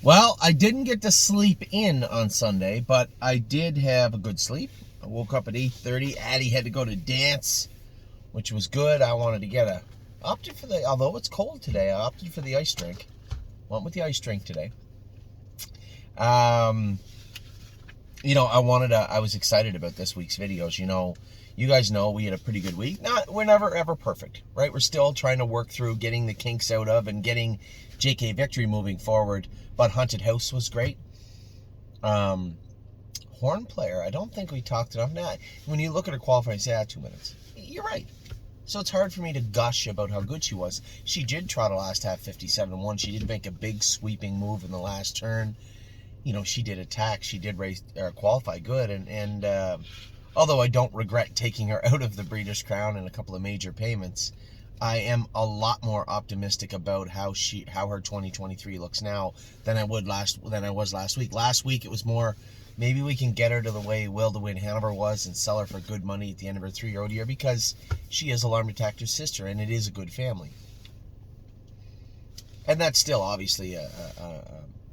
Well, I didn't get to sleep in on Sunday, but I did have a good sleep. I woke up at 8:30. Addie had to go to dance, which was good. I wanted to get opted for the, although it's cold today, I opted for the ice drink. Went with the ice drink today. Um, I was excited about this week's videos. You guys know we had a pretty good week. We're never ever perfect, right? We're still trying to work through getting the kinks out of and getting JK Victory moving forward. But Haunted House was great. Um, Horn player, I don't think we talked enough. Now, when you look at her qualifying, say, 2 minutes. You're right. So it's hard for me to gush about how good she was. She did try the last half 57-1. She did make a big sweeping move in the last turn. She did attack. She did race or qualify good. And although I don't regret taking her out of the Breeders' Crown and a couple of major payments, I am a lot more optimistic about how her 2023 looks now than I was last week. Last week it was more, maybe we can get her to the way Will to Win Hanover was and sell her for good money at the end of her 3-year-old year, because she is Alarm Detector's sister and it is a good family. And that's still obviously a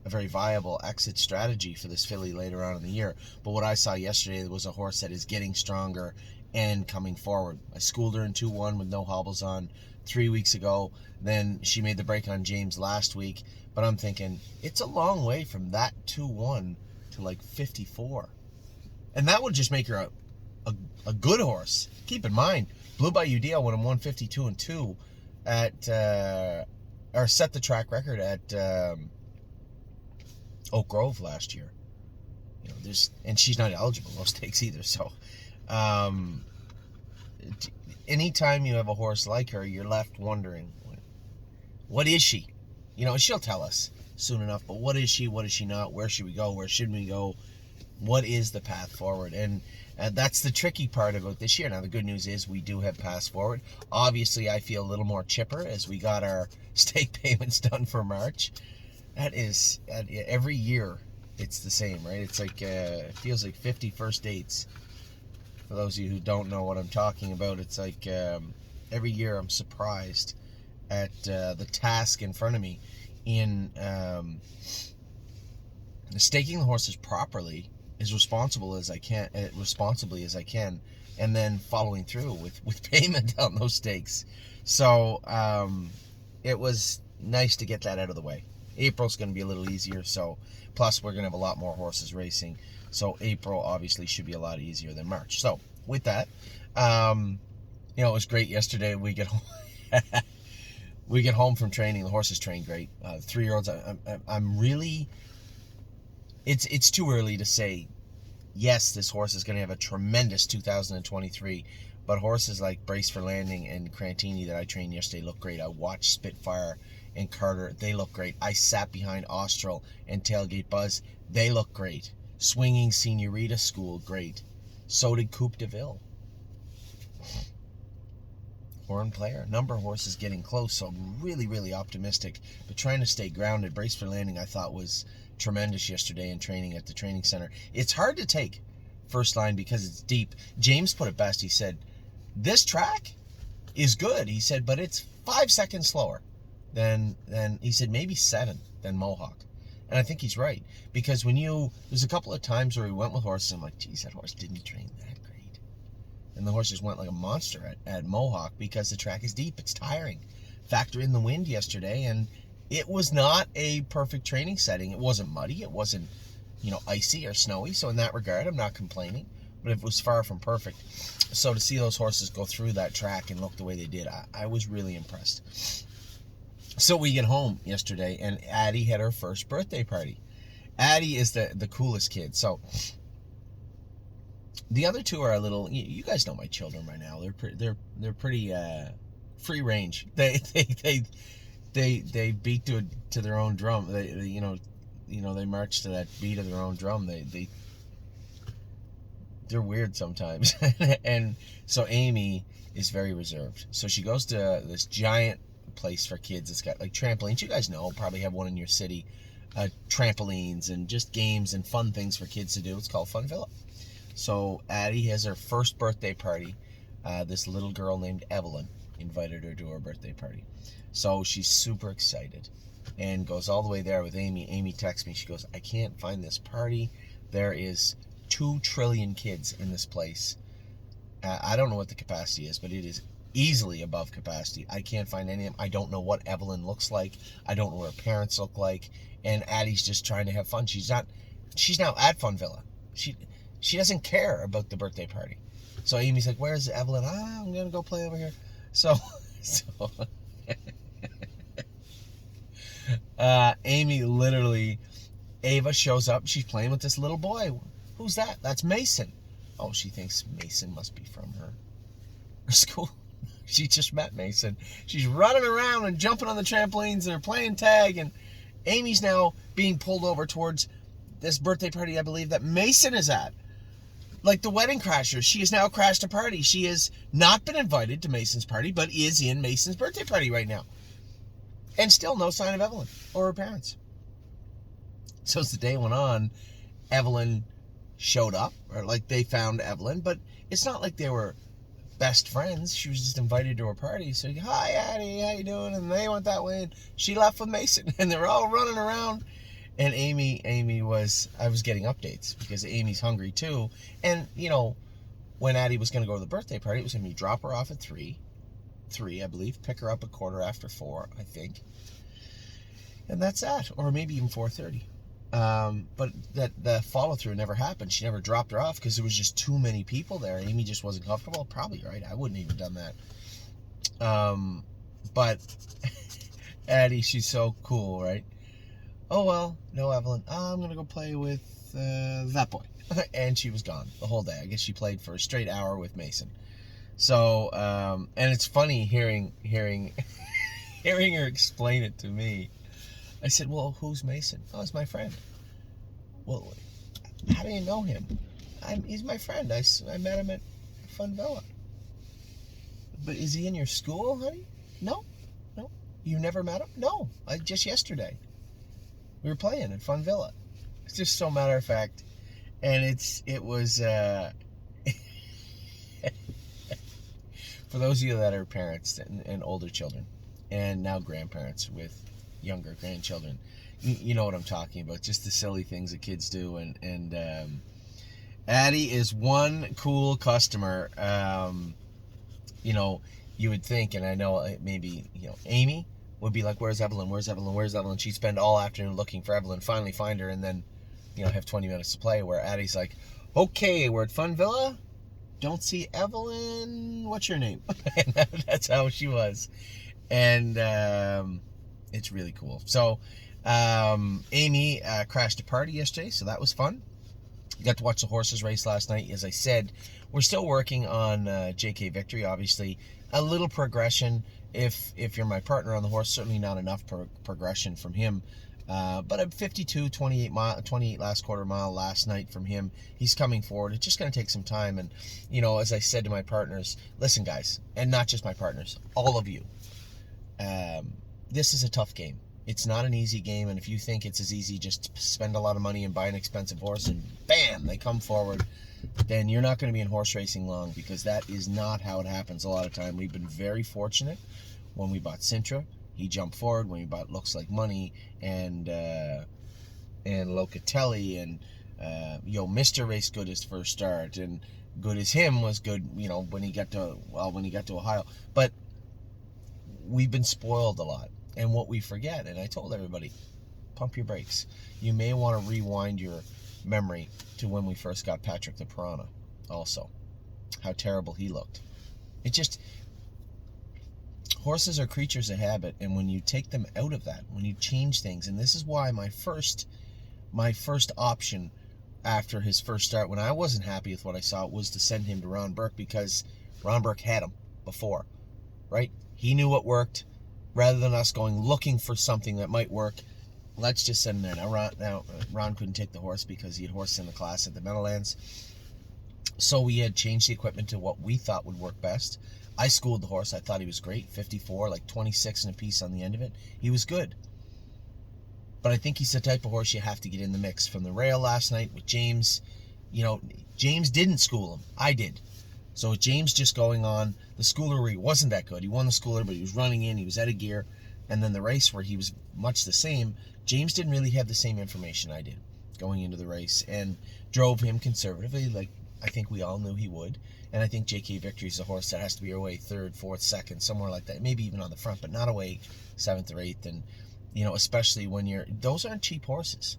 very viable exit strategy for this filly later on in the year. But what I saw yesterday was a horse that is getting stronger and coming forward. I schooled her in 2-1 with no hobbles on 3 weeks ago. Then she made the break on James last week. But I'm thinking, it's a long way from that 2-1 to like 54. And that would just make her a good horse. Keep in mind, Blue Bayou Deal won him 152-2 at, or set the track record at Oak Grove last year. And she's not eligible those stakes either. So, anytime you have a horse like her, you're left wondering, what is she? She'll tell us soon enough. But what is she? What is she not? Where should we go? Where shouldn't we go? What is the path forward? And that's the tricky part about this year. Now, the good news is we do have paths forward. Obviously, I feel a little more chipper as we got our stake payments done for March. That is, every year it's the same, right? It's like, it feels like 50 first dates. For those of you who don't know what I'm talking about, it's like every year I'm surprised at the task in front of me in staking the horses properly, as responsibly as I can, and then following through with payment on those stakes. So it was nice to get that out of the way. April's going to be a little easier, so plus we're going to have a lot more horses racing, so April obviously should be a lot easier than March. So with that, it was great yesterday. We get home from training. The horses trained great. 3-year-olds, I'm really, it's too early to say, yes, this horse is going to have a tremendous 2023, but horses like Brace for Landing and Crantini that I trained yesterday look great. I watched Spitfire and Carter. They look great. I sat behind Austral and Tailgate Buzz. They look great. Swinging Senorita School, great. So did Coupe de Ville. Horn player. Number of horses getting close, so I'm really, really optimistic. But trying to stay grounded. Brace for Landing, I thought, was tremendous yesterday in training at the training center. It's hard to take first line because it's deep. James put it best. He said, this track is good. He said, but it's 5 seconds slower than he said, maybe 7 than Mohawk. And I think he's right, because there's a couple of times where we went with horses, I'm like, geez, that horse didn't train that great. And the horse just went like a monster at Mohawk because the track is deep. It's tiring. Factor in the wind yesterday, and it was not a perfect training setting. It wasn't muddy. It wasn't, icy or snowy. So in that regard, I'm not complaining, but it was far from perfect. So to see those horses go through that track and look the way they did, I was really impressed. So we get home yesterday, and Addie had her first birthday party. Addie is the coolest kid. So the other two are a little. You guys know my children by now. They're pretty free range. They beat to their own drum. They march to that beat of their own drum. They're weird sometimes. And so Amy is very reserved. So she goes to this giant place for kids. It's got like trampolines. You guys know, probably have one in your city. Trampolines and just games and fun things for kids to do. It's called Fun Villa. So Addie has her first birthday party. This little girl named Evelyn invited her to her birthday party. So she's super excited. and goes all the way there with Amy. Amy texts me. She goes, I can't find this party. There is 2 trillion kids in this place. I don't know what the capacity is, but it is easily above capacity. I can't find any of them. I don't know what Evelyn looks like. I don't know what her parents look like. And Addie's just trying to have fun. She's now at Fun Villa. She doesn't care about the birthday party. So Amy's like, where's Evelyn? I'm going to go play over here. So Amy literally, Ava shows up. She's playing with this little boy. Who's that? That's Mason. Oh, she thinks Mason must be from her school. She just met Mason. She's running around and jumping on the trampolines and they're playing tag. And Amy's now being pulled over towards this birthday party, I believe, that Mason is at. Like the Wedding Crashers. She has now crashed a party. She has not been invited to Mason's party, but is in Mason's birthday party right now. And still no sign of Evelyn or her parents. So as the day went on, Evelyn showed up, or like they found Evelyn, but it's not like they were best friends. She was just invited to her party. So, hi, Addie, how you doing? And they went that way, and she left with Mason, and they were all running around. And I was getting updates because Amy's hungry too. And, you know, when Addie was going to go to the birthday party, it was going to be drop her off at 3, I believe, pick her up at 4:15, I think. And that's that, or maybe even 4:30. But the follow-through never happened. She never dropped her off because there was just too many people there. Amy just wasn't comfortable. Probably right. I wouldn't even done that. But Addie, she's so cool, right? Oh, well, no, Evelyn. I'm going to go play with that boy. And she was gone the whole day. I guess she played for a straight hour with Mason. So, and it's funny hearing her explain it to me. I said, well, who's Mason? Oh, he's my friend. Well, how do you know him? He's my friend. I met him at Fun Villa. But is he in your school, honey? No. You never met him? No. Just yesterday. We were playing at Fun Villa. It's just so matter of fact. And it was, for those of you that are parents and older children, and now grandparents with younger grandchildren, you know what I'm talking about. Just the silly things that kids do. And Addie is one cool customer. You know, you would think, and I know maybe, you know, Amy would be like, where's Evelyn? Where's Evelyn? Where's Evelyn? She'd spend all afternoon looking for Evelyn, finally find her, and then, you know, have 20 minutes to play. Where Addie's like, okay, we're at Fun Villa. Don't see Evelyn. What's your name? And that's how she was. And it's really cool. So Amy crashed a party yesterday, so that was fun. Got to watch the horses race last night. As I said, we're still working on JK Victory. Obviously, a little progression. If you're my partner on the horse, certainly not enough progression from him. But a 52, 28 last quarter mile last night from him. He's coming forward. It's just going to take some time. And, you know, as I said to my partners, listen, guys, and not just my partners, all of you, this is a tough game. It's not an easy game. And if you think it's as easy just to spend a lot of money and buy an expensive horse and bam, they come forward, then you're not going to be in horse racing long, because that is not how it happens a lot of time. We've been very fortunate. When we bought Sintra, he jumped forward. When we bought Looks Like Money and Locatelli and Mr. Race Good his first start, and Good as Him was good, you know, when he got to Ohio. But we've been spoiled a lot. And what we forget, and I told everybody, pump your brakes. You may want to rewind your memory to when we first got Patrick the Piranha also. How terrible he looked. It just, horses are creatures of habit, and when you take them out of that, when you change things, and this is why my first option after his first start, when I wasn't happy with what I saw, was to send him to Ron Burke, because Ron Burke had him before, right? He knew what worked. Rather than us going looking for something that might work, let's just send him there. Now Ron couldn't take the horse because he had horses in the class at the Meadowlands. So we had changed the equipment to what we thought would work best. I schooled the horse. I thought he was great. 54, like 26 and a piece on the end of it. He was good. But I think he's the type of horse you have to get in the mix. From the rail last night with James, you know, James didn't school him. I did. So with James just going on, the schooler wasn't that good. He won the schooler, but he was running in. He was out of gear. And then the race where he was much the same, James didn't really have the same information I did going into the race and drove him conservatively, like I think we all knew he would. And I think JK Victory's a horse that has to be away 3rd, 4th, 2nd, somewhere like that. Maybe even on the front, but not away 7th or 8th. And, especially when those aren't cheap horses.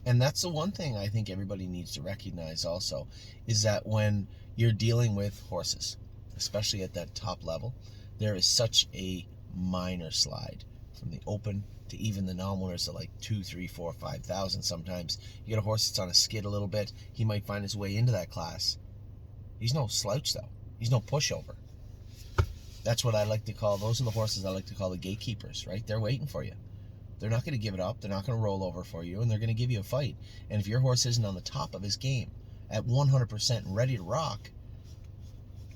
And that's the one thing I think everybody needs to recognize also, is that when you're dealing with horses, especially at that top level, there is such a minor slide from the open to even the non-winners of like 2, 3, 4, 5,000 sometimes. You get a horse that's on a skid a little bit, he might find his way into that class. He's no slouch though. He's no pushover. That's what I like to call, those are the horses I like to call the gatekeepers, right? They're waiting for you. They're not going to give it up. They're not going to roll over for you, and they're going to give you a fight. And if your horse isn't on the top of his game at 100% and ready to rock,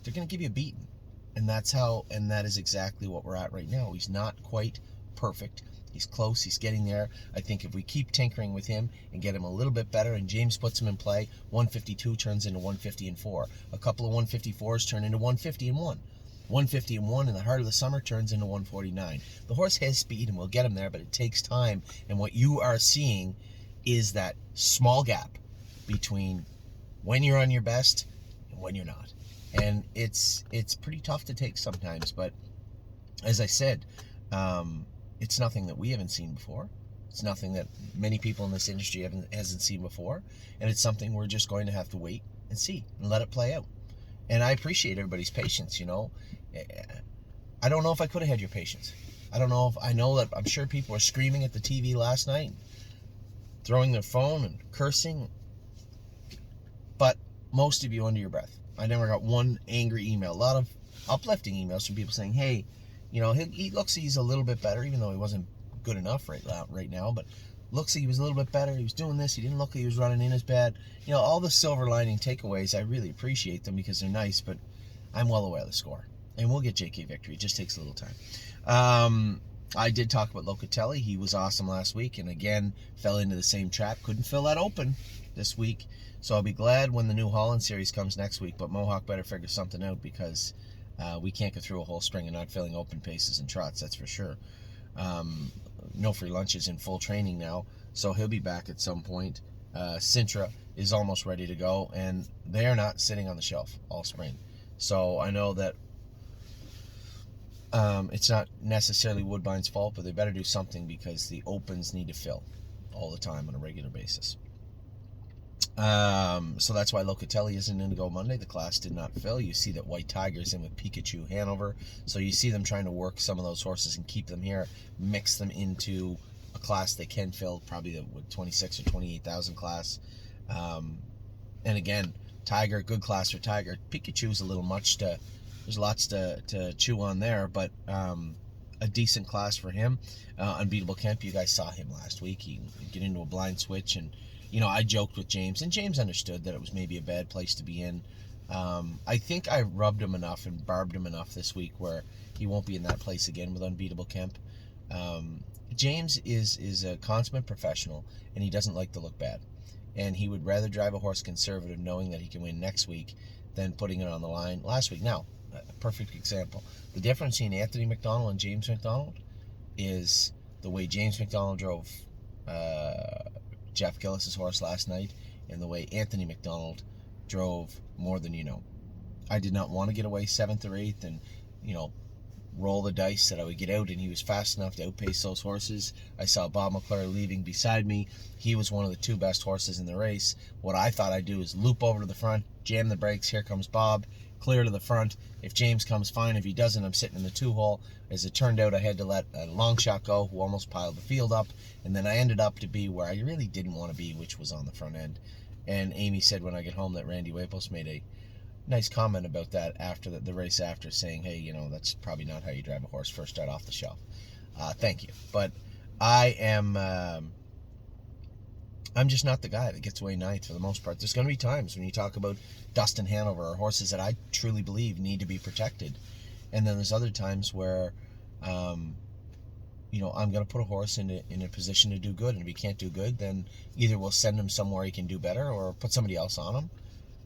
they're going to give you a beating. And that is exactly what we're at right now. He's not quite perfect. He's close. He's getting there. I think if we keep tinkering with him and get him a little bit better, and James puts him in play, 152 turns into 150-4. A couple of 154s turn into 150-1. 150-1 in the heart of the summer turns into 149. The horse has speed and we'll get him there, but it takes time. And what you are seeing is that small gap between when you're on your best and when you're not. And it's pretty tough to take sometimes, but as I said, it's nothing that we haven't seen before. It's nothing that many people in this industry hasn't seen before, and it's something we're just going to have to wait and see and let it play out. And I appreciate everybody's patience, I don't know if I could have had your patience. I know that I'm sure people were screaming at the TV last night, throwing their phone and cursing, but most of you under your breath. I never got one angry email. A lot of uplifting emails from people saying, hey, he looks like he's a little bit better, even though he wasn't good enough right now, but looks like he was a little bit better. He was doing this. He didn't look like he was running in as bad. All the silver lining takeaways, I really appreciate them because they're nice, but I'm well aware of the score. And we'll get JK Victory. It just takes a little time. I did talk about Locatelli. He was awesome last week and again fell into the same trap. Couldn't fill that open this week. So I'll be glad when the New Holland series comes next week, but Mohawk better figure something out because we can't go through a whole spring and not filling open paces and trots, that's for sure. No free lunches in full training now, so he'll be back at some point. Sintra is almost ready to go, and they are not sitting on the shelf all spring. So I know that it's not necessarily Woodbine's fault, but they better do something because the opens need to fill all the time on a regular basis. So that's why Locatelli isn't in to go Monday. The class did not fill. You see that White Tiger's in with Pikachu Hanover. So you see them trying to work some of those horses and keep them here, mix them into a class they can fill, probably the 26 or 28,000 class. And again, Tiger, good class for Tiger. Pikachu's a little much there's lots to chew on there, but a decent class for him. Unbeatable Kemp, you guys saw him last week. He get into a blind switch, and I joked with James, and James understood that it was maybe a bad place to be in. I think I rubbed him enough and barbed him enough this week where he won't be in that place again with Unbeatable Kemp. James is a consummate professional, and he doesn't like to look bad. And he would rather drive a horse conservative knowing that he can win next week than putting it on the line last week. Now, a perfect example. The difference between Anthony McDonald and James McDonald is the way James McDonald drove Jeff Gillis's horse last night and the way Anthony McDonald drove More Than You Know. I did not want to get away 7th or 8th and, roll the dice that I would get out, and he was fast enough to outpace those horses. I saw Bob McClure leaving beside me. He was one of the 2 best horses in the race. What I thought I'd do is loop over to the front, jam the brakes, here comes Bob, clear to the front. If James comes, fine. If he doesn't, I'm sitting in the 2-hole. As it turned out, I had to let a long shot go who almost piled the field up, and then I ended up to be where I really didn't want to be, which was on the front end. And Amy said when I get home that Randy Waples made a nice comment about that after the race after, saying, hey, that's probably not how you drive a horse first out off the shelf. Thank you. But I am I'm just not the guy that gets away 9th for the most part. There's going to be times when you talk about Dustin Hanover or horses that I truly believe need to be protected. And then there's other times where, I'm going to put a horse in a position to do good. And if he can't do good, then either we'll send him somewhere he can do better or put somebody else on him.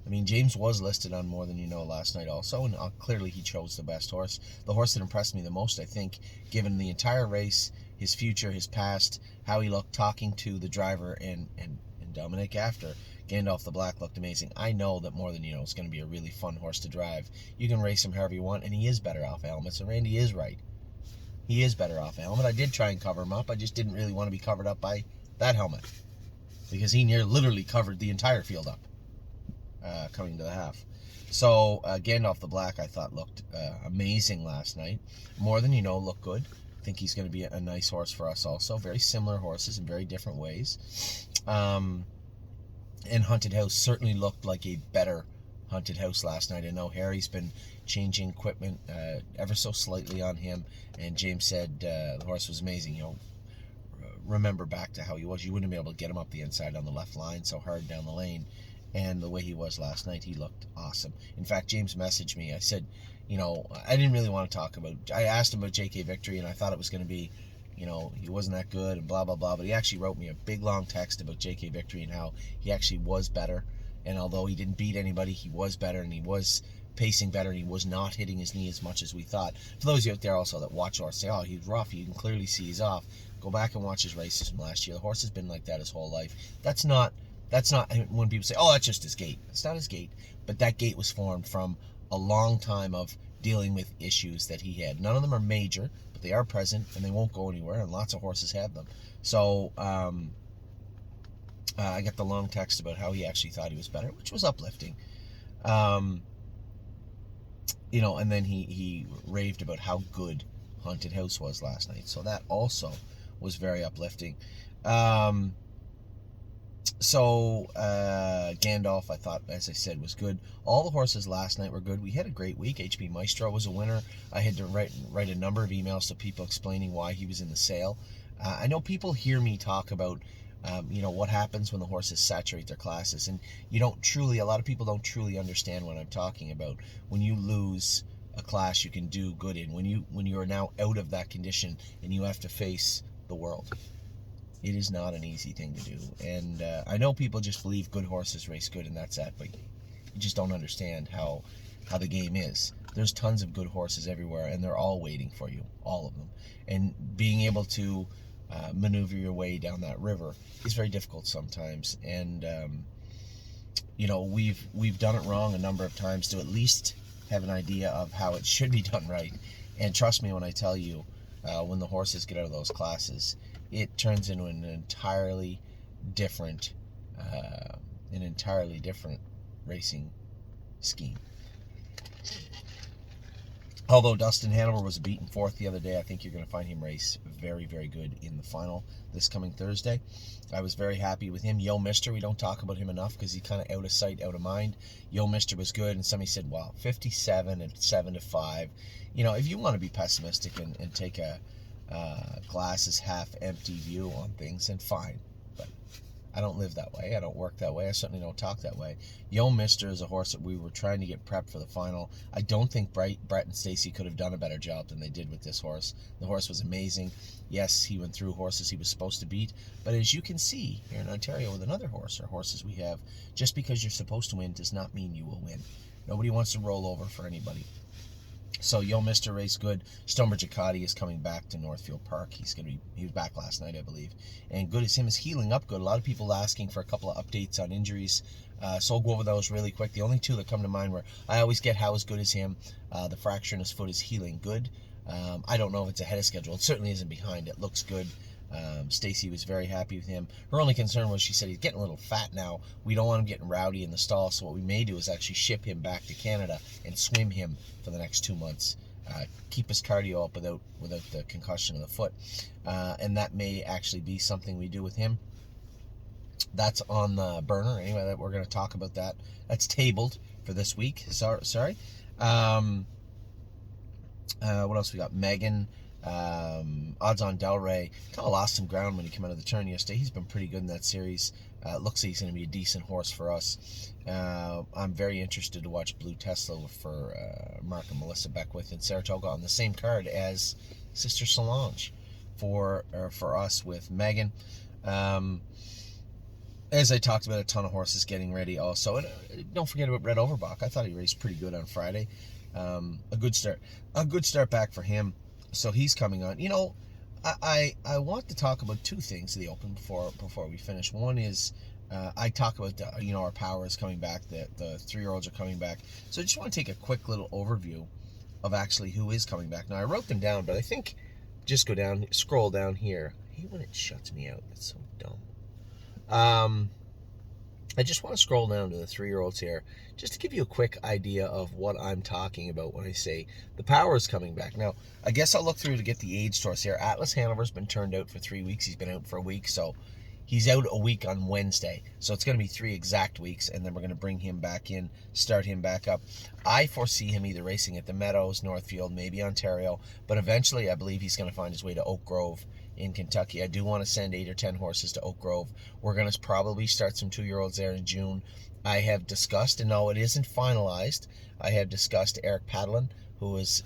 I mean, James was listed on More Than You Know last night also, and clearly he chose the best horse. The horse that impressed me the most, I think, given the entire race, his future, his past, how he looked talking to the driver and Dominic after. Gandalf the Black looked amazing. I know that More Than You Know is going to be a really fun horse to drive. You can race him however you want, and he is better off a helmet, so Randy is right. He is better off a helmet. I did try and cover him up. I just didn't really want to be covered up by that helmet, because he literally covered the entire field up. Coming to the half. So Gandalf the Black, I thought, looked amazing last night. More Than You Know looked good. I think he's going to be a nice horse for us also. Very similar horses in very different ways. And Hunted House certainly looked like a better Hunted House last night. I know Harry's been changing equipment ever so slightly on him, and James said the horse was amazing. Remember back to how he was. You wouldn't be able to get him up the inside on the left line so hard down the lane. And the way he was last night, he looked awesome. In fact, James messaged me. I said, I didn't really want to talk about... I asked him about JK Victory, and I thought it was going to be, he wasn't that good and blah, blah, blah. But he actually wrote me a big, long text about JK Victory and how he actually was better. And although he didn't beat anybody, he was better, and he was pacing better, and he was not hitting his knee as much as we thought. For those of you out there also that watch horse say, oh, he's rough, you can clearly see he's off. Go back and watch his races from last year. The horse has been like that his whole life. That's not when people say, oh, that's just his gait. It's not his gait, but that gait was formed from a long time of dealing with issues that he had. None of them are major, but they are present, and they won't go anywhere, and lots of horses have them. So I got the long text about how he actually thought he was better, which was uplifting. And then he raved about how good Haunted House was last night. So that also was very uplifting. So Gandalf, I thought, as I said, was good. All the horses last night were good. We had a great week. HB Maestro was a winner. I had to write a number of emails to people explaining why he was in the sale. I know people hear me talk about what happens when the horses saturate their classes, and a lot of people don't truly understand what I'm talking about. When you lose a class you can do good in, when you are now out of that condition and you have to face the world. It is not an easy thing to do, and I know people just believe good horses race good and that's that, but you just don't understand how the game is. There's tons of good horses everywhere, and they're all waiting for you, all of them. And being able to maneuver your way down that river is very difficult sometimes, and we've done it wrong a number of times to at least have an idea of how it should be done right. And trust me when I tell you, when the horses get out of those classes, it turns into an entirely different racing scheme. Although Dustin Hanover was a beaten fourth the other day, I think you're going to find him race very, very good in the final this coming Thursday. I was very happy with him. Yo Mister, we don't talk about him enough because he's kind of out of sight, out of mind. Yo Mister was good, and somebody said, wow, 57 and 7-5. If you want to be pessimistic and take a glasses half empty view on things, and fine, but I don't live that way. I don't work that way. I certainly don't talk that way. Yo Mister is a horse that we were trying to get prepped for the final. I don't think Brett and Stacy could have done a better job than they did with this horse. The horse was amazing. Yes, he went through horses he was supposed to beat, but as you can see here in Ontario with another horse, or horses we have, just because you're supposed to win does not mean you will win. Nobody wants to roll over for anybody. So Yo Mister race good. Stonebridge Acadi is coming back to Northfield Park. He was back last night, I believe. And Good As Him is healing up good. A lot of people asking for a couple of updates on injuries. So I'll go over those really quick. The only two that come to mind were, I always get how is Good As Him. The fracture in his foot is healing good. I don't know if it's ahead of schedule. It certainly isn't behind. It looks good. Stacy was very happy with him. Her only concern was, she said, he's getting a little fat now. We don't want him getting rowdy in the stall, so what we may do is actually ship him back to Canada and swim him for the next 2 months. Keep his cardio up without the concussion of the foot. And that may actually be something we do with him. That's on the burner. Anyway, that we're going to talk about that. That's tabled for this week. Sorry. What else we got? Megan. Odds on Del Rey kind of lost some ground when he came out of the turn yesterday. He's been pretty good in that series. Looks like he's going to be a decent horse for us. I'm very interested to watch Blue Tesla for Mark and Melissa Beckwith in Saratoga on the same card as Sister Solange. for us with Megan. What else we got? Megan. Odds on Del Rey. Kind of lost some ground when he came out of the turn yesterday. He's been pretty good in that series. Looks like he's going to be a decent horse for us. I'm very interested to watch Blue Tesla for Mark and Melissa Beckwith in Saratoga on the same card as Sister Solange as I talked about, a ton of horses getting ready also. And don't forget about Red Overbach. I thought he raced pretty good on Friday. A good start back for him. So he's coming on. I want to talk about two things of the Open before we finish. One is I talk about our power is coming back. The 3-year-olds are coming back. So I just want to take a quick little overview of actually who is coming back. Now I wrote them down, but I think just scroll down here. I hate when it shuts me out. It's so dumb. I just want to scroll down to the 3-year-olds here, just to give you a quick idea of what I'm talking about when I say the power is coming back. Now, I guess I'll look through to get the age source here. Atlas Hanover's been turned out for 3 weeks. He's been out for a week, so he's out a week on Wednesday. So it's going to be 3 exact weeks, and then we're going to bring him back in, start him back up. I foresee him either racing at the Meadows, Northfield, maybe Ontario, but eventually I believe he's going to find his way to Oak Grove in Kentucky. I do want to send 8 or 10 horses to Oak Grove. We're going to probably start some 2-year-olds there in June. I have discussed, and no, it isn't finalized, I have discussed Eric Padlin, who is,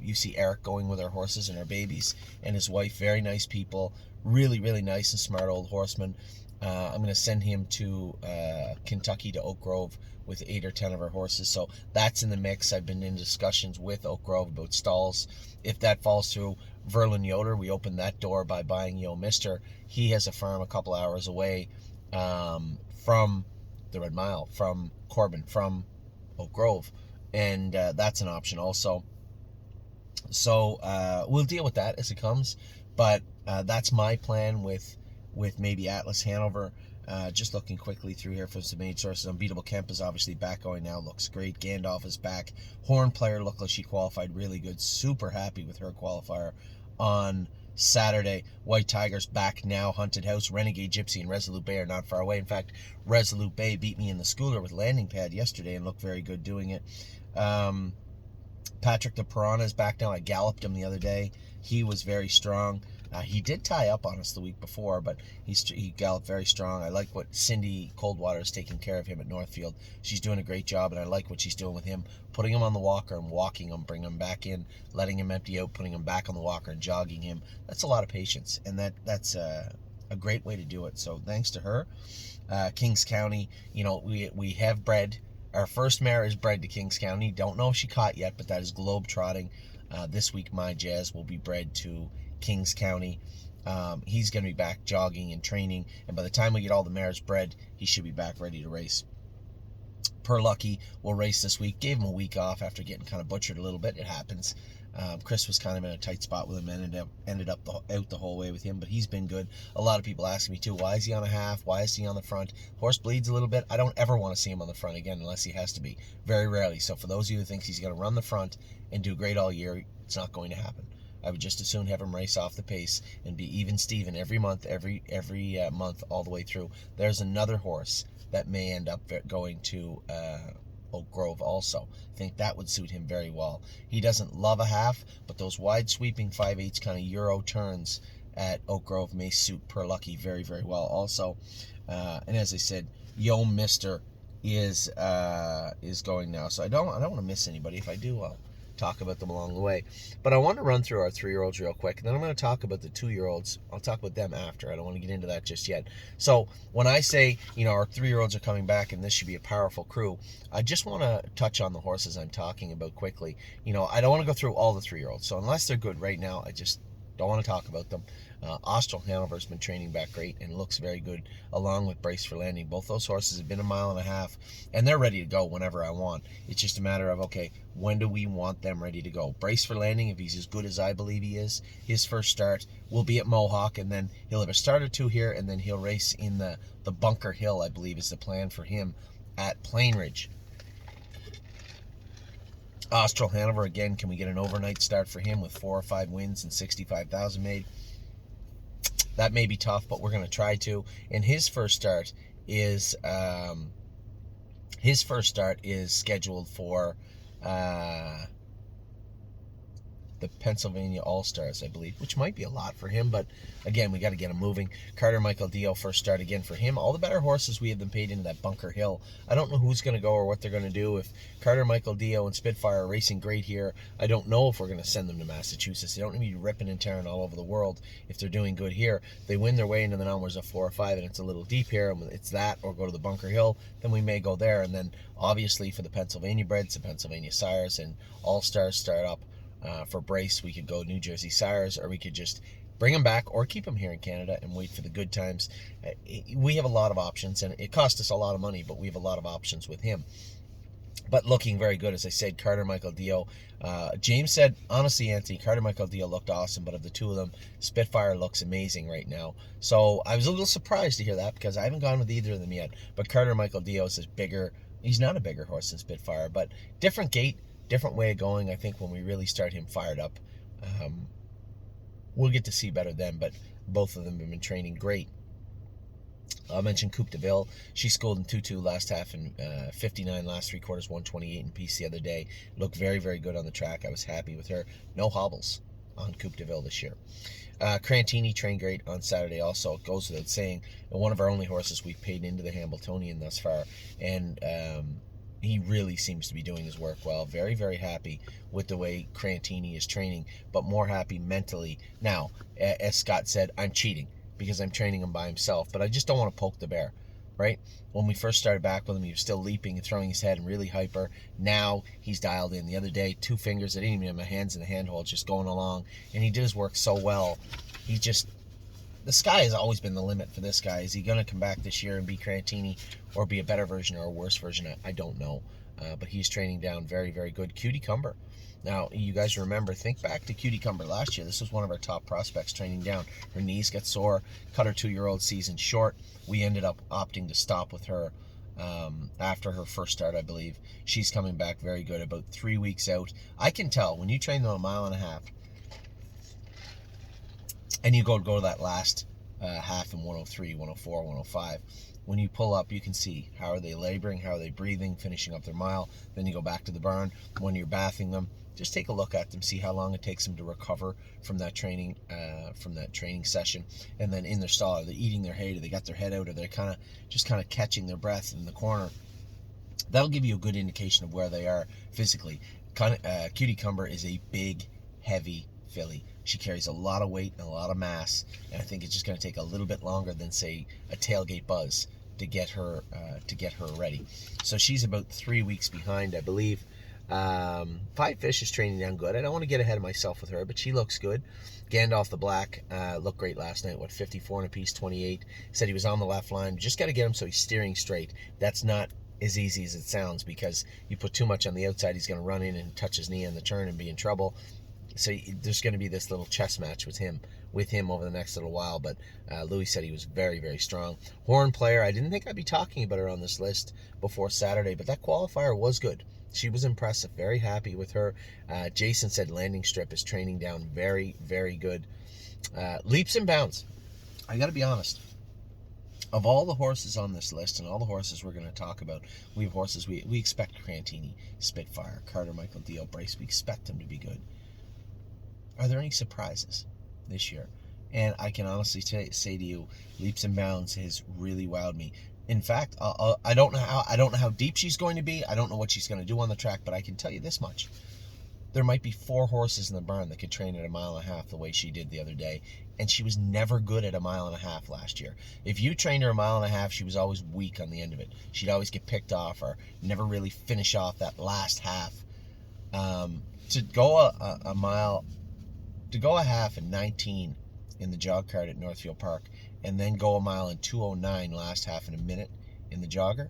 you see Eric going with our horses and our babies, and his wife, very nice people, really, really nice and smart old horseman. I'm going to send him to Kentucky to Oak Grove with 8 or 10 of our horses. So that's in the mix. I've been in discussions with Oak Grove about stalls. If that falls through, Verlin Yoder, we opened that door by buying Yo Mister. He has a farm a couple hours away from the Red Mile, from Corbin, from Oak Grove. And that's an option also. So we'll deal with that as it comes. But that's my plan with maybe Atlas Hanover. Just looking quickly through here for some age sources. Unbeatable Kemp is obviously back going now. Looks great. Gandalf is back. Horn Player looked like she qualified really good. Super happy with her qualifier on Saturday. White Tiger's back now. Hunted House, Renegade Gypsy, and Resolute Bay are not far away. In fact, Resolute Bay beat me in the schooler with landing pad yesterday and looked very good doing it. Patrick the Piranha is back now. I galloped him the other day. He was very strong. He did tie up on us the week before, but he galloped very strong. I like what Cindy Coldwater is taking care of him at Northfield. She's doing a great job, and I like what she's doing with him, putting him on the walker and walking him, bringing him back in, letting him empty out, putting him back on the walker and jogging him. That's a lot of patience, and that's a great way to do it. So thanks to her. Kings County, we have bred. Our first mare is bred to Kings County. Don't know if she caught yet, but that is Globe Trotting. This week, My Jazz will be bred to Kings County. He's going to be back jogging and training, and by the time we get all the mares bred, he should be back ready to race. Per Lucky will race this week. Gave him a week off after getting kind of butchered a little bit. It happens. Chris was kind of in a tight spot with him, ended up out the whole way with him, but he's been good. A lot of people asking me too, why is he on a half? Why is he on the front? Horse bleeds a little bit. I don't ever want to see him on the front again unless he has to be. Very rarely. So for those of you who think he's going to run the front and do great all year, it's not going to happen. I would just as soon have him race off the pace and be even Steven every month, every month all the way through. There's another horse that may end up going to Oak Grove also. I think that would suit him very well. He doesn't love a half, but those wide sweeping 5/8 kind of Euro turns at Oak Grove may suit Per Lucky very, very well also. And as I said, Yo Mister is going now. So I don't want to miss anybody. If I do, I'll talk about them along the way. But I want to run through our 3-year-olds real quick, and then I'm going to talk about the 2-year-olds. I'll talk about them after. I don't want to get into that just yet. So when I say, our 3-year-olds are coming back and this should be a powerful crew, I just want to touch on the horses I'm talking about quickly. I don't want to go through all the 3-year-olds. So unless they're good right now, I just don't want to talk about them. Austral Hanover's been training back great and looks very good, along with Brace for Landing. Both those horses have been 1.5 miles, and they're ready to go whenever I want. It's just a matter of, okay, when do we want them ready to go? Brace for Landing, if he's as good as I believe he is, his first start will be at Mohawk, and then he'll have a start or two here, and then he'll race in the Bunker Hill, I believe is the plan for him, at Plainridge. Austral Hanover, again, can we get an overnight start for him with 4 or 5 wins and 65,000 made? That may be tough, but we're going to try to. And his first start is scheduled for the Pennsylvania All-Stars, I believe, which might be a lot for him, but again, we got to get him moving. Carter Michael Dio, first start again for him. All the better horses we have them paid into that Bunker Hill. I don't know who's going to go or what they're going to do. If Carter Michael Dio and Spitfire are racing great here, I don't know if we're going to send them to Massachusetts. They don't need to be ripping and tearing all over the world if they're doing good here. They win their way into the numbers of 4 or 5, and it's a little deep here, and it's that, or go to the Bunker Hill, then we may go there. And then, obviously, for the Pennsylvania breds, the Pennsylvania Sires and All-Stars start up. For Brace, we could go New Jersey Sires, or we could just bring him back or keep him here in Canada and wait for the good times. We have a lot of options, and it cost us a lot of money, but we have a lot of options with him. But looking very good, as I said, Carter Michael Dio. James said, honestly, Anthony, Carter Michael Dio looked awesome, but of the two of them, Spitfire looks amazing right now. So I was a little surprised to hear that, because I haven't gone with either of them yet. But Carter Michael Dio is bigger. He's not a bigger horse than Spitfire, but different gait, different way of going. I think when we really start him fired up, we'll get to see better then, but both of them have been training great. I'll mention Coupe de Ville. She schooled in 2-2 last half and 59 last 3 quarters, 128 in piece the other day. Looked very, very good on the track. I was happy with her. No hobbles on Coupe de Ville this year. Crantini trained great on Saturday also. It goes without saying. One of our only horses we've paid into the Hambletonian thus far. And he really seems to be doing his work well. Very, very happy with the way Crantini is training, but more happy mentally. Now, as Scott said, I'm cheating because I'm training him by himself, but I just don't want to poke the bear, right? When we first started back with him, he was still leaping and throwing his head and really hyper. Now he's dialed in. The other day, 2 fingers, I didn't even have my hands in the handhold, just going along, and he did his work so well. The sky has always been the limit for this guy. Is he going to come back this year and be Crantini, or be a better version or a worse version? I don't know. But he's training down very, very good. Cutie Cumber. Now, you guys remember, think back to Cutie Cumber last year. This was one of our top prospects training down. Her knees got sore, cut her 2-year-old season short. We ended up opting to stop with her after her first start, I believe. She's coming back very good, about 3 weeks out. I can tell when you train them a mile and a half, and you go to that last half in 103, 104, 105. When you pull up, you can see how are they laboring, how are they breathing, finishing up their mile. Then you go back to the barn. When you're bathing them, just take a look at them, see how long it takes them to recover from that training session. And then in their stall, are they eating their hay? Do they got their head out? Or they're kind of catching their breath in the corner? That'll give you a good indication of where they are physically. Cutie Cumber is a big, heavy filly. She carries a lot of weight and a lot of mass, and I think it's just going to take a little bit longer than, say, a Tailgate Buzz to get her ready. So she's about 3 weeks behind, I believe. Five Fish is training down good. I don't want to get ahead of myself with her, but she looks good. Gandalf the Black looked great last night. 54 and a piece, 28. Said he was on the left line. Just got to get him so he's steering straight. That's not as easy as it sounds, because you put too much on the outside, he's going to run in and touch his knee on the turn and be in trouble. So there's going to be this little chess match with him over the next little while. But Louis said he was very, very strong. Horn Player, I didn't think I'd be talking about her on this list before Saturday, but that qualifier was good. She was impressive. Very happy with her. Jason said Landing Strip is training down very, very good. Leaps and Bounds. I got to be honest. Of all the horses on this list and all the horses we're going to talk about, we have horses we expect: Crantini, Spitfire, Carter Michael Dio, Brace. We expect them to be good. Are there any surprises this year? And I can honestly say to you, Leaps and Bounds has really wowed me. In fact, I don't know how deep she's going to be. I don't know what she's going to do on the track, but I can tell you this much: there might be 4 horses in the barn that could train at a mile and a half the way she did the other day, and she was never good at a mile and a half last year. If you trained her a mile and a half, she was always weak on the end of it. She'd always get picked off or never really finish off that last half. To go a mile. To go a half in 19 in the jog cart at Northfield Park, and then go a mile in 2:09 last half in a minute in the jogger,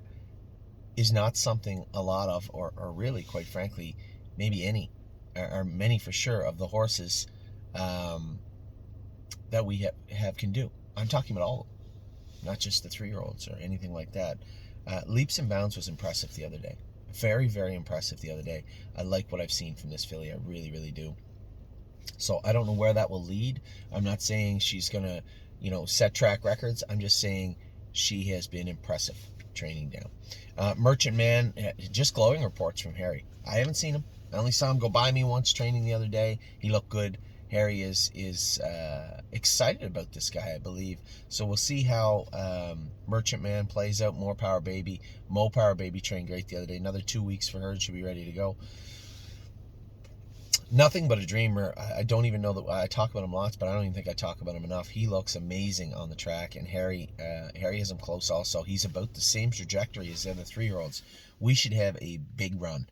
is not something a lot of, or really, quite frankly, maybe any, or many for sure, of the horses that we have can do. I'm talking about all of them, not just the 3-year-olds or anything like that. Leaps and Bounds was impressive the other day. Very, very impressive the other day. I like what I've seen from this filly. I really, really do. So I don't know where that will lead. I'm not saying she's going to, set track records. I'm just saying she has been impressive training down. Merchant Man, just glowing reports from Harry. I haven't seen him. I only saw him go by me once training the other day. He looked good. Harry is excited about this guy, I believe. So we'll see how Merchant Man plays out. More Power Baby. Mo Power Baby trained great the other day. Another 2 weeks for her and she'll be ready to go. Nothing But a Dreamer. I don't even know that I talk about him lots, but I don't even think I talk about him enough. He looks amazing on the track, and Harry has him close also. He's about the same trajectory as the other 3-year-olds. We should have a big run.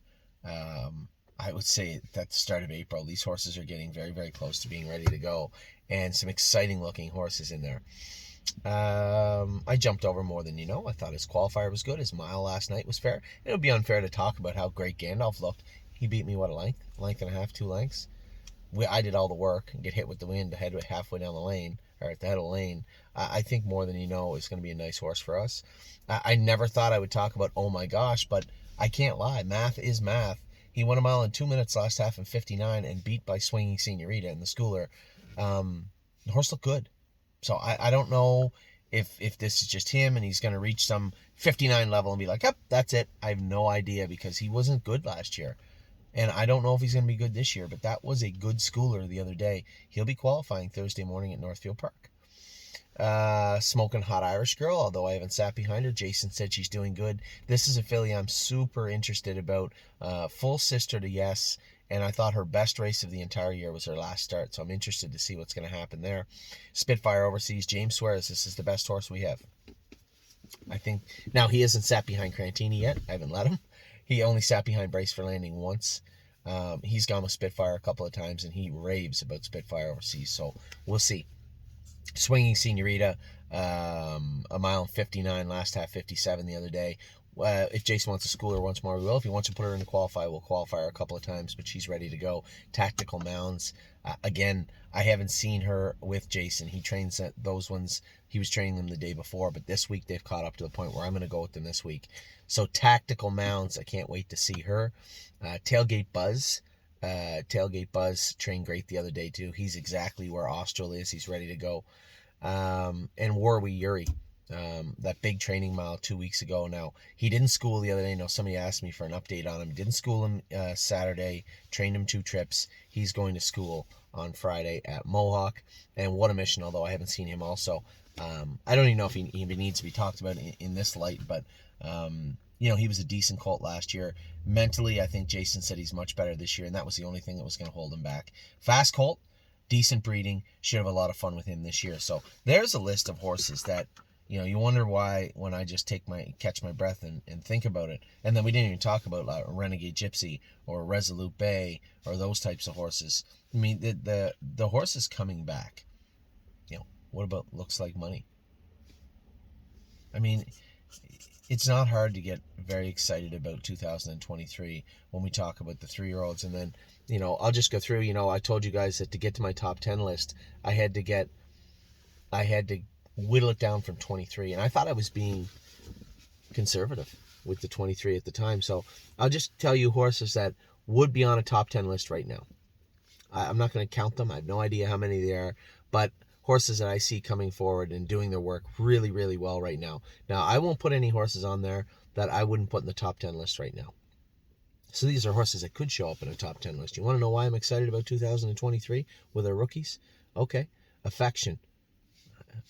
I would say at the start of April. These horses are getting very, very close to being ready to go, and some exciting looking horses in there. I jumped over more than you know. I thought his qualifier was good. His mile last night was fair. It would be unfair to talk about how great Gandalf looked. He beat me, what, a length and a half, 2 lengths. I did all the work and get hit with the wind halfway down the lane, or at the head of the lane. I think More Than You Know is going to be a nice horse for us. I never thought I would talk about, oh my gosh, but I can't lie. Math is math. He won a mile in 2 minutes last half in 59 and beat by Swinging Senorita in the schooler. The horse looked good. So I don't know if this is just him and he's going to reach some 59 level and be like, yep, that's it. I have no idea, because he wasn't good last year. And I don't know if he's going to be good this year, but that was a good schooler the other day. He'll be qualifying Thursday morning at Northfield Park. Smoking Hot Irish Girl, although I haven't sat behind her. Jason said she's doing good. This is a filly I'm super interested about. Full sister to Yes, and I thought her best race of the entire year was her last start, so I'm interested to see what's going to happen there. Spitfire Overseas, James swears this is the best horse we have. I think, now he hasn't sat behind Crantini yet. I haven't let him. He only sat behind Brace for Landing once. He's gone with Spitfire a couple of times, and he raves about Spitfire Overseas, so we'll see. Swinging Senorita, a mile and 59, last half 57 the other day. If Jason wants a schooler once more, we will. If he wants to put her in the qualify, we'll qualify her a couple of times, but she's ready to go. Tactical Mounds. Again, I haven't seen her with Jason. He trains those ones. He was training them the day before, but this week they've caught up to the point where I'm going to go with them this week. So Tactical Mounds, I can't wait to see her. Tailgate Buzz. Tailgate Buzz trained great the other day too. He's exactly where Austral is. He's ready to go. And Warwi Yuri, that big training mile 2 weeks ago. Now, he didn't school the other day. Now, somebody asked me for an update on him. Didn't school him Saturday. Trained him 2 trips. He's going to school on Friday at Mohawk. And what a mission, although I haven't seen him also. I don't even know if he even needs to be talked about in this light, but he was a decent colt last year. Mentally, I think Jason said he's much better this year, and that was the only thing that was going to hold him back. Fast colt, decent breeding, should have a lot of fun with him this year. So there's a list of horses that, you wonder why when I just catch my breath and think about it. And then we didn't even talk about Renegade Gypsy or Resolute Bay or those types of horses. I mean, the horses coming back. What about Looks Like Money? I mean, it's not hard to get very excited about 2023 when we talk about the 3-year-olds. And then, I'll just go through, I told you guys that to get to my top 10 list, I had to whittle it down from 23. And I thought I was being conservative with the 23 at the time. So I'll just tell you horses that would be on a top 10 list right now. I'm not going to count them. I have no idea how many there are, but horses that I see coming forward and doing their work really, really well right now. Now, I won't put any horses on there that I wouldn't put in the top 10 list right now. So these are horses that could show up in a top 10 list. You want to know why I'm excited about 2023 with our rookies? Okay. Affection.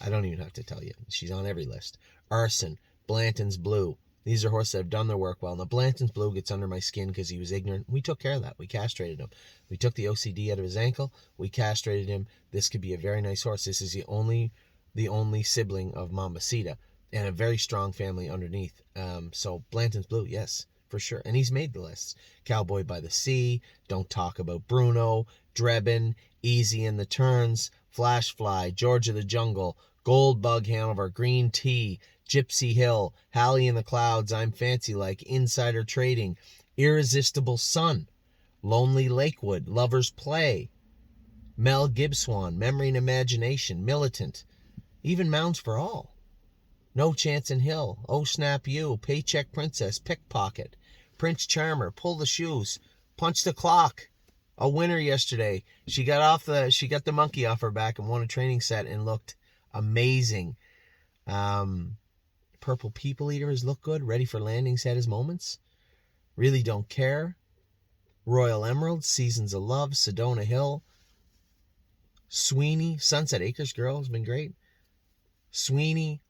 I don't even have to tell you. She's on every list. Arson. Blanton's Blue. These are horses that have done their work well. Now, Blanton's Blue gets under my skin because he was ignorant. We took care of that. We castrated him. We took the OCD out of his ankle. We castrated him. This could be a very nice horse. This is the only sibling of Mambacita and a very strong family underneath. So Blanton's Blue, yes, for sure. And he's made the lists. Cowboy by the Sea, Don't Talk About Bruno, Drebin, Easy in the Turns, Flash Fly, George of the Jungle, Gold Bug Hanover, Green Tea, Gypsy Hill, Hallie in the Clouds, I'm Fancy Like, Insider Trading, Irresistible Sun, Lonely Lakewood, Lover's Play, Mel Gibswan, Memory and Imagination, Militant, even Mounds for All, No Chance in Hill, Oh Snap You, Paycheck Princess, Pickpocket, Prince Charmer, Pull the Shoes, Punch the Clock, a winner yesterday. She got the monkey off her back and won a training set and looked amazing. Purple People Eater has looked good. Ready for Landing's had his moments. Really Don't Care. Royal Emerald, Seasons of Love, Sedona Hill, Sweeney, Sunset Acres Girl has been great. Sweeney,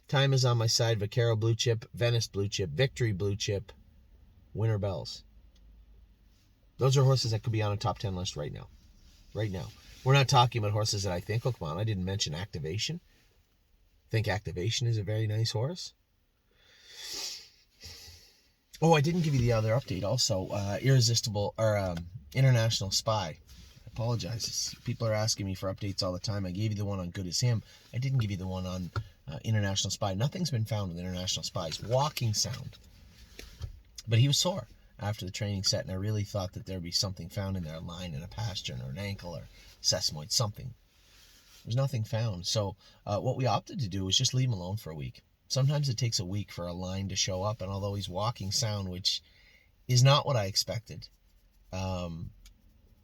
Time Is On My Side, Vaquero Blue Chip, Venice Blue Chip, Victory Blue Chip, Winter Bells. Those are horses that could be on a top 10 list right now. Right now. We're not talking about horses that I think will come on. I didn't mention Activation. I think Activation is a very nice horse. Oh, I didn't give you the other update also. Irresistible, or International Spy. I apologize. People are asking me for updates all the time. I gave you the one on Good As Him. I didn't give you the one on International Spy. Nothing's been found with International Spy's walking sound. But he was sore after the training set, and I really thought that there'd be something found in there, a line in a pastern or an ankle or sesamoid, something. There's nothing found. So what we opted to do was just leave him alone for a week. Sometimes it takes a week for a line to show up, and although he's walking sound, which is not what I expected,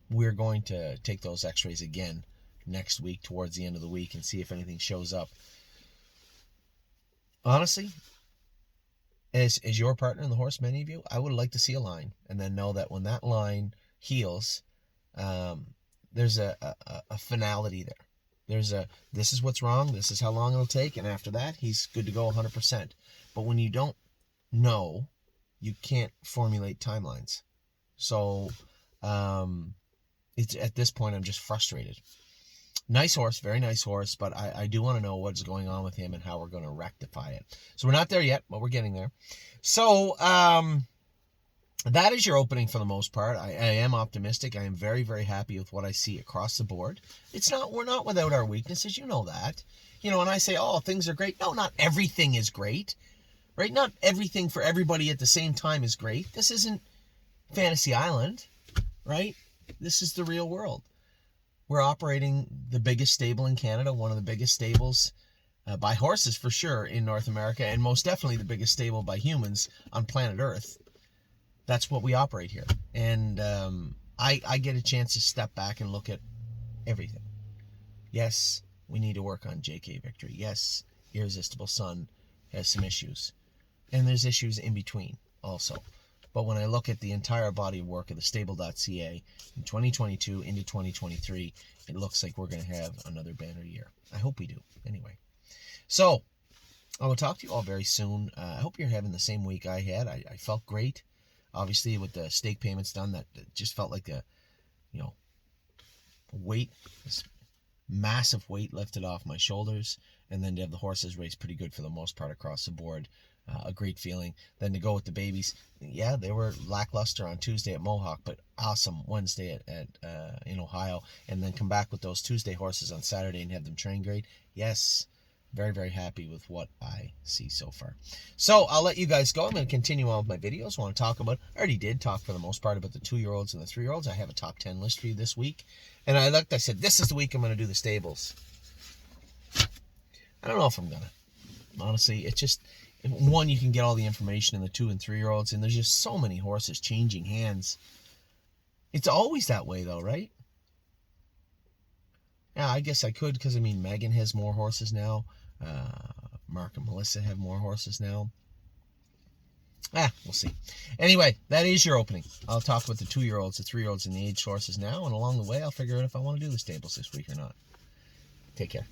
we're going to take those x-rays again next week towards the end of the week and see if anything shows up. Honestly, as your partner in the horse, many of you, I would like to see a line and then know that when that line heals, there's a finality there. There's this is what's wrong, this is how long it'll take, and after that, he's good to go 100%. But when you don't know, you can't formulate timelines. So, it's at this point, I'm just frustrated. Nice horse, very nice horse, but I do want to know what's going on with him and how we're going to rectify it. So we're not there yet, but we're getting there. So, that is your opening for the most part. I am optimistic. I am very, very happy with what I see across the board. We're not without our weaknesses. You know that. You know, when I say, oh, things are great. No, not everything is great, right? Not everything for everybody at the same time is great. This isn't Fantasy Island, right? This is the real world. We're operating the biggest stable in Canada, one of the biggest stables by horses for sure in North America, and most definitely the biggest stable by humans on planet Earth. That's what we operate here. And I get a chance to step back and look at everything. Yes, we need to work on JK Victory. Yes, Irresistible Sun has some issues. And there's issues in between also. But when I look at the entire body of work of the stable.ca in 2022 into 2023, it looks like we're going to have another banner year. I hope we do. Anyway. So, I will talk to you all very soon. I hope you're having the same week I had. I felt great. Obviously, with the stake payments done, that just felt like a, weight, this massive weight lifted off my shoulders. And then to have the horses race pretty good for the most part across the board. A great feeling. Then to go with the babies. Yeah, they were lackluster on Tuesday at Mohawk, but awesome Wednesday in Ohio. And then come back with those Tuesday horses on Saturday and have them train great. Yes. Very, very happy with what I see so far. So I'll let you guys go. I'm going to continue on with my videos. I want to talk about, I already did talk for the most part about the 2-year-olds and the 3-year-olds. I have a top 10 list for you this week. And I said, this is the week I'm going to do the stables. I don't know if I'm going to. Honestly, it's just, one, you can get all the information in the 2 and 3-year-olds, and there's just so many horses changing hands. It's always that way though, right? Yeah, I guess I could, because Megan has more horses now. Mark and Melissa have more horses now. We'll see. Anyway, that is your opening. I'll talk about the 2-year-olds, the 3-year-olds, and the aged horses now, and along the way, I'll figure out if I want to do the stables this week or not. Take care.